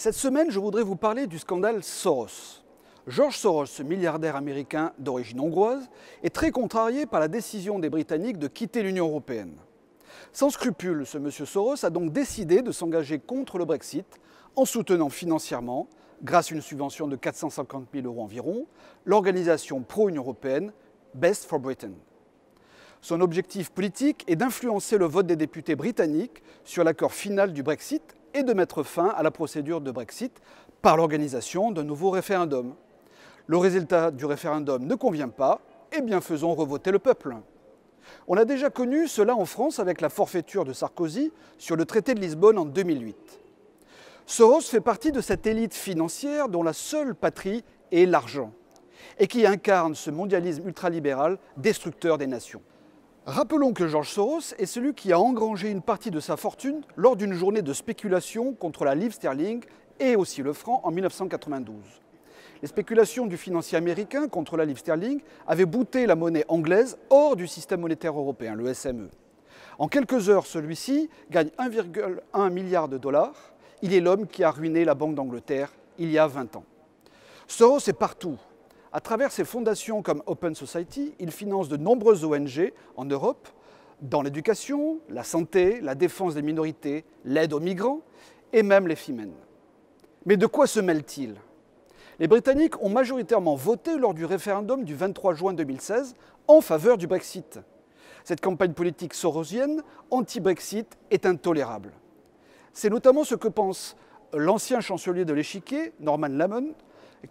Cette semaine, je voudrais vous parler du scandale Soros. George Soros, ce milliardaire américain d'origine hongroise, est très contrarié par la décision des Britanniques de quitter l'Union européenne. Sans scrupule, ce monsieur Soros a donc décidé de s'engager contre le Brexit en soutenant financièrement, grâce à une subvention de 450 000 € environ, l'organisation pro-Union européenne Best for Britain. Son objectif politique est d'influencer le vote des députés britanniques sur l'accord final du Brexit et de mettre fin à la procédure de Brexit par l'organisation d'un nouveau référendum. Le résultat du référendum ne convient pas, eh bien faisons revoter le peuple. On a déjà connu cela en France avec la forfaiture de Sarkozy sur le traité de Lisbonne en 2008. Soros fait partie de cette élite financière dont la seule patrie est l'argent et qui incarne ce mondialisme ultralibéral destructeur des nations. Rappelons que George Soros est celui qui a engrangé une partie de sa fortune lors d'une journée de spéculation contre la livre sterling et aussi le franc en 1992. Les spéculations du financier américain contre la livre sterling avaient bouté la monnaie anglaise hors du système monétaire européen, le SME. En quelques heures, celui-ci gagne 1,1 milliard de dollars. Il est l'homme qui a ruiné la Banque d'Angleterre il y a 20 ans. Soros est partout. À travers ses fondations comme Open Society, il finance de nombreuses ONG en Europe, dans l'éducation, la santé, la défense des minorités, l'aide aux migrants et même les femmes. Mais de quoi se mêle-t-il? Les Britanniques ont majoritairement voté lors du référendum du 23 juin 2016 en faveur du Brexit. Cette campagne politique sorosienne anti-Brexit est intolérable. C'est notamment ce que pense l'ancien chancelier de l'Échiquier, Norman Lamont,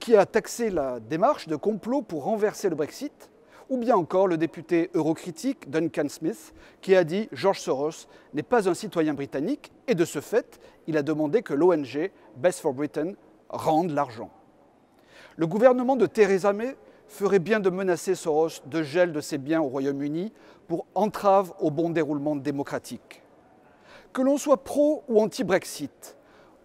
qui a taxé la démarche de complot pour renverser le Brexit, ou bien encore le député eurocritique Duncan Smith, qui a dit « George Soros n'est pas un citoyen britannique » et de ce fait, il a demandé que l'ONG Best for Britain rende l'argent. Le gouvernement de Theresa May ferait bien de menacer Soros de gel de ses biens au Royaume-Uni pour entrave au bon déroulement démocratique. Que l'on soit pro ou anti-Brexit,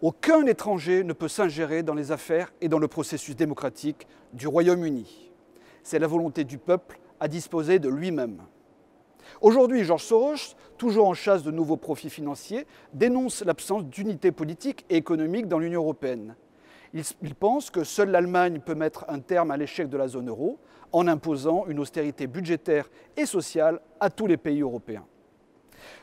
aucun étranger ne peut s'ingérer dans les affaires et dans le processus démocratique du Royaume-Uni. C'est la volonté du peuple à disposer de lui-même. Aujourd'hui, George Soros, toujours en chasse de nouveaux profits financiers, dénonce l'absence d'unité politique et économique dans l'Union européenne. Il pense que seule l'Allemagne peut mettre un terme à l'échec de la zone euro en imposant une austérité budgétaire et sociale à tous les pays européens.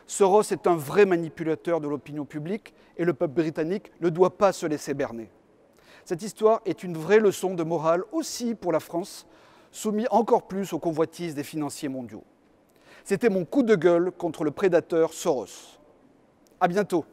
Soros est un vrai manipulateur de l'opinion publique et le peuple britannique ne doit pas se laisser berner. Cette histoire est une vraie leçon de morale aussi pour la France, soumise encore plus aux convoitises des financiers mondiaux. C'était mon coup de gueule contre le prédateur Soros. À bientôt.